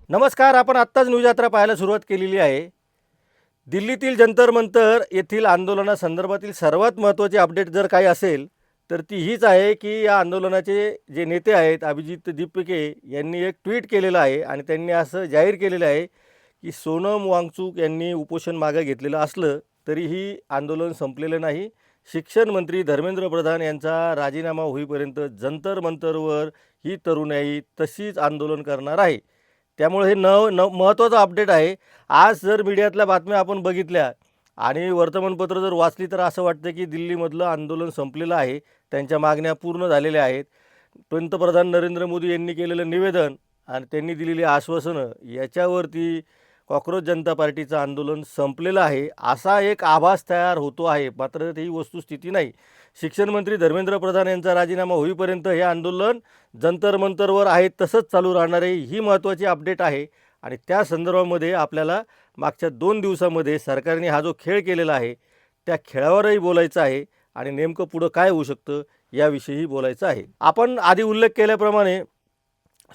नमस्कार. आपण आत्ताच न्यूज यात्रा पाहायला सुरुवात केलेली आहे. दिल्लीतील जंतर मंतर येथील आंदोलनासंदर्भातील सर्वात महत्त्वाची अपडेट जर काही असेल तर ती हीच आहे की या आंदोलनाचे जे नेते आहेत अभिजित दीपके यांनी एक ट्विट केलेलं आहे आणि त्यांनी असं जाहीर केलेलं आहे की सोनम वांगचुक यांनी उपोषण मागे घेतलेलं असलं तरीही आंदोलन संपलेलं नाही. शिक्षण मंत्री धर्मेंद्र प्रधान यांचा राजीनामा होईपर्यंत जंतर मंतरवर ही तरुणाई तशीच आंदोलन करणार आहे. त्यामुळे हे महत्त्वाचं अपडेट आहे. आज जर मीडियातल्या बातम्या आपण बघितल्या आणि वर्तमानपत्र जर वाचली तर असं वाटतं की दिल्लीमधलं आंदोलन संपलेलं आहे. त्यांच्या मागण्या पूर्ण झालेल्या आहेत. पंतप्रधान नरेंद्र मोदी यांनी केलेलं निवेदन आणि त्यांनी दिलेली आश्वासनं याच्यावरती कॉक्रोच जनता पार्टीचं आंदोलन संपलेलं आहे असा एक आभास तयार होतो आहे. मात्र ही वस्तुस्थिती नाही. शिक्षण मंत्री धर्मेंद्र प्रधान यांचा राजीनामा होईपर्यंत हे आंदोलन जंतर मंतरवर आहे तसंच चालू राहणार आहे. ही महत्त्वाची अपडेट आहे आणि त्या संदर्भामध्ये आपल्याला मागच्या 2 दिवसामध्ये सरकारने हा जो खेळ केलेला आहे त्या खेळावरही बोलायचं आहे आणि नेमकं पुढं काय होऊ शकतं याविषयीही बोलायचं आहे. आपण आधी उल्लेख केल्याप्रमाणे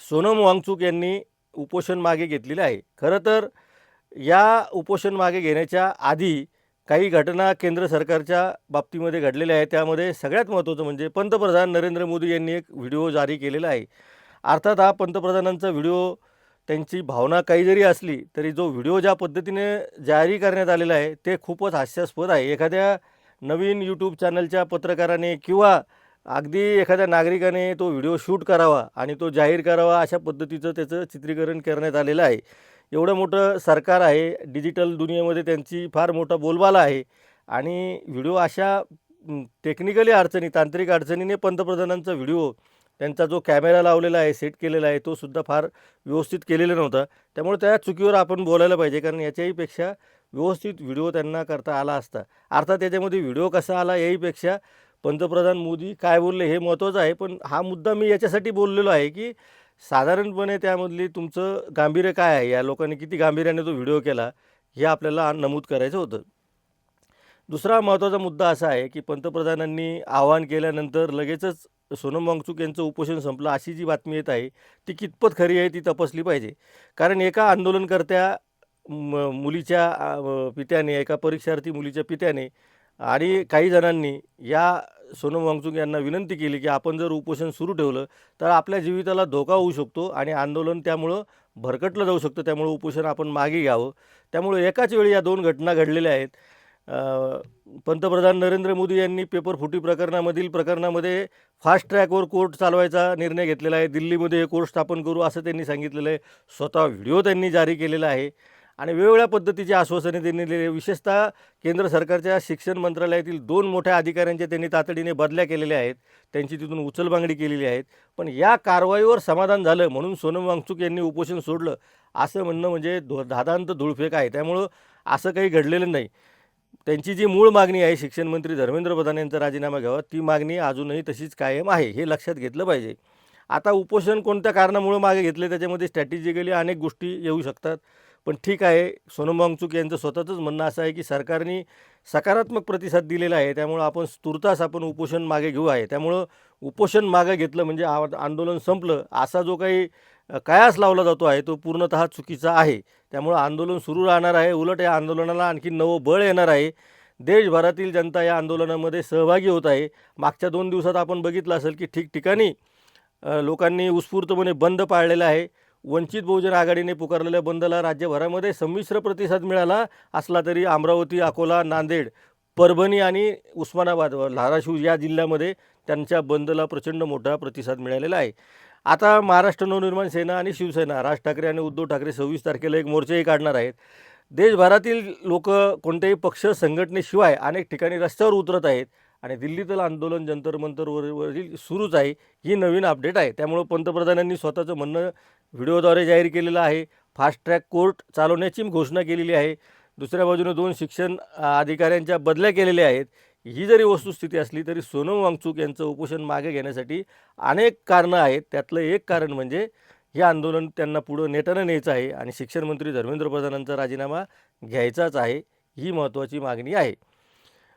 सोनम वांगचुक यांनी उपोषण मागे घेतलेले आहे. खरं तर या उपोषण मागे घेण्याच्या आधी काही घटना केंद्र सरकारच्या बाबतीमध्ये घडलेल्या आहेत. त्यामध्ये सगळ्यात महत्त्वाचं म्हणजे पंतप्रधान नरेंद्र मोदी यांनी एक व्हिडिओ जारी केलेला आहे. अर्थात हा पंतप्रधानांचा व्हिडिओ त्यांची भावना काही जरी असली तरी जो व्हिडिओ ज्या पद्धतीने जारी करण्यात आलेला आहे ते खूपच हास्यास्पद आहे. एखाद्या नवीन यूट्यूब चॅनलच्या पत्रकाराने किंवा अगदी एखाद्या नागरिकाने तो व्हिडिओ शूट करावा आणि तो जाहीर करावा अशा पद्धतीचं त्याचं चित्रीकरण करण्यात आलेलं आहे. एवढं मोठं सरकार आहे, डिजिटल दुनियेमध्ये त्यांची फार मोठा बोलबाला आहे आणि व्हिडिओ अशा टेक्निकली अडचणी, तांत्रिक अडचणीने पंतप्रधानांचा व्हिडिओ त्यांचा जो कॅमेरा लावलेला आहे, सेट केलेला आहे, तो सुद्धा फार व्यवस्थित केलेला नव्हता. त्यामुळे त्या चुकीवर आपण बोलायला पाहिजे कारण याच्याहीपेक्षा व्यवस्थित व्हिडिओ त्यांना करता आला असता. अर्थात त्याच्यामध्ये व्हिडिओ कसा आला याहीपेक्षा पंतप्रधान मोदी काय बोलले हे महत्त्वाचं आहे. पण हा मुद्दा मी याच्यासाठी बोललेलो आहे की साधारणपणे त्यामधली तुमचं गांभीर्य काय आहे, या लोकांनी किती गांभीर्याने तो व्हिडिओ केला हे आपल्याला नमूद करायचं होतं. दुसरा महत्त्वाचा मुद्दा असा आहे की पंतप्रधानांनी आवाहन केल्यानंतर लगेचच सोनम वांगचुक यांचं उपोषण संपलं अशी जी बातमी येत आहे ती कितपत खरी आहे ती तपासली पाहिजे. कारण एका आंदोलनकर्त्या मुलीच्या पित्याने, एका परीक्षार्थी मुलीच्या पित्याने आणि काही जणांनी या सोनम वांगचुक यांना विनंती केली की आपण जर उपोषण सुरू ठेवलं तर आपल्या जीविताला धोका होऊ शकतो आणि आंदोलन त्यामुळं भरकटलं जाऊ शकतं. त्यामुळं उपोषण आपण मागे घ्यावं. त्यामुळे एकाच वेळी या 2 घटना घडलेल्या आहेत. पंतप्रधान नरेंद्र मोदी यांनी पेपरफुटी प्रकरणामध्ये फास्ट ट्रॅकवर कोर्ट चालवायचा निर्णय घेतलेला आहे. दिल्लीमध्ये हे कोर्ट स्थापन करू असं त्यांनी सांगितलेलं आहे. स्वतः व्हिडिओ त्यांनी जारी केलेला आहे आणि वेगवेगळ्या पद्धतीची आश्वासने त्यांनी दिलेली आहे. विशेषतः केंद्र सरकारच्या शिक्षण मंत्रालयातील 2 मोठ्या अधिकाऱ्यांच्या त्यांनी तातडीने बदल्या केलेल्या आहेत. त्यांची तिथून उचलबांगडी केलेली आहेत. पण या कारवाईवर समाधान झालं म्हणून सोनम वांगचुक यांनी उपोषण सोडलं असं म्हणणं म्हणजे धादांत धूळफेक आहे. त्यामुळं असं काही घडलेलं नाही. त्यांची जी मूळ मागणी आहे शिक्षण मंत्री धर्मेंद्र प्रधान यांचा राजीनामा घ्यावा ती मागणी अजूनही तशीच कायम आहे, हे लक्षात घेतलं पाहिजे. आता उपोषण कोणत्या कारणामुळं मागे घेतले त्याच्यामध्ये स्ट्रॅटेजिकली अनेक गोष्टी येऊ शकतात. पण ठीक आहे, सोनम वांगचुक यांचं स्वतःचंच म्हणणं असं आहे की सरकारने सकारात्मक प्रतिसाद दिलेला आहे त्यामुळं आपण तूर्तास आपण उपोषण मागे घेऊ आहे. त्यामुळं उपोषण मागे घेतलं म्हणजे आंदोलन संपलं असा जो काही कयास लावला जातो आहे तो पूर्णतः चुकीचा आहे. त्यामुळं आंदोलन सुरू राहणार आहे. उलट या आंदोलनाला आणखी नवं बळ येणार आहे. देशभरातील जनता या आंदोलनामध्ये सहभागी होत आहे. मागच्या 2 दिवसात आपण बघितलं असेल की ठिकठिकाणी लोकांनी उत्स्फूर्तपणे बंद पाळलेला आहे. वंचित बहुजन आघाडीने पुकारलेल्या बंदला राज्यभरामध्ये संमिश्र प्रतिसाद मिळाला असला तरी अमरावती, अकोला, नांदेड, परभणी आणि उस्मानाबाद व धाराशिव या जिल्ह्यामध्ये त्यांच्या बंदला प्रचंड मोठा प्रतिसाद मिळालेला आहे. आता महाराष्ट्र नवनिर्माण सेना आणि शिवसेना, राज ठाकरे आणि उद्धव ठाकरे 26 तारखेला एक मोर्चाही काढणार आहेत. देशभरातील लोक कोणत्याही पक्ष संघटनेशिवाय अनेक ठिकाणी रस्त्यावर उतरत आहेत आणि दिल्लीतील आंदोलन जंतर मंतरवरील सुरूच आहे. ही नवीन अपडेट आहे. त्यामुळं पंतप्रधानांनी स्वतःचं म्हणणं व्हिडिओद्वारे जाहीर केलेलं आहे. फास्ट ट्रॅक कोर्ट चालवण्याची घोषणा केलेली आहे. दुसऱ्या बाजूने 2 शिक्षण अधिकाऱ्यांच्या बदल्या केलेल्या आहेत. ही जरी वस्तुस्थिती असली तरी सोनम वांगचुक यांचं उपोषण मागे घेण्यासाठी अनेक कारणं आहेत. त्यातलं एक कारण म्हणजे हे आंदोलन त्यांना पुढं नेटानं न्यायचं आहे आणि शिक्षण मंत्री धर्मेंद्र प्रधानांचा राजीनामा घ्यायचाच आहे. ही महत्त्वाची मागणी आहे.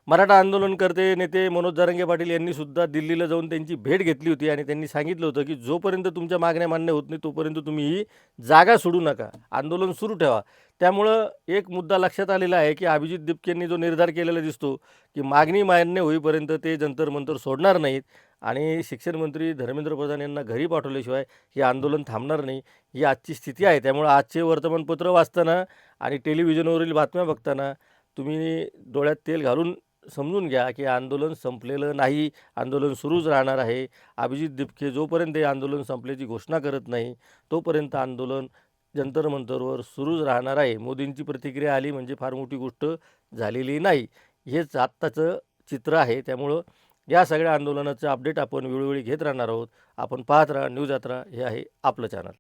मराठा आंदोलनकर्ते नेते मनोज जरांगे पाटील यांनी सुद्धा दिल्लीला जाऊन त्यांची भेट घेतली होती आणि त्यांनी सांगितलं होतं की जोपर्यंत तुमच्या मागण्या मान्य होत नाही तोपर्यंत तुम्ही ही जागा सोडू नका, आंदोलन सुरू ठेवा. त्यामुळं एक मुद्दा लक्षात आलेला आहे की अभिजित दिपकेंनी जो निर्धार केलेला दिसतो की मागणी मान्य होईपर्यंत ते जंतर मंतर सोडणार नाहीत आणि शिक्षण मंत्री धर्मेंद्र प्रधान यांना घरी पाठवल्याशिवाय हे आंदोलन थांबणार नाही, ही आजची स्थिती आहे. त्यामुळं आजचे वर्तमानपत्र वाचताना आणि टेलिव्हिजनवरील बातम्या बघताना तुम्ही डोळ्यात तेल घालून समजून घ्या की आंदोलन संपलेलं नाही, आंदोलन सुरूच राहणार आहे. अभिजित दिपके जोपर्यंत हे आंदोलन संपल्याची घोषणा करत नाही तोपर्यंत आंदोलन जंतर मंतरवर सुरूच राहणार आहे. मोदींची प्रतिक्रिया आली म्हणजे फार मोठी गोष्ट झालेली नाही, हेच आत्ताचं चित्र आहे. त्यामुळं या सगळ्या आंदोलनाचं अपडेट आपण वेळोवेळी घेत राहणार आहोत. आपण पाहत राहा न्यूज यात्रा, हे आहे आपलं चॅनल.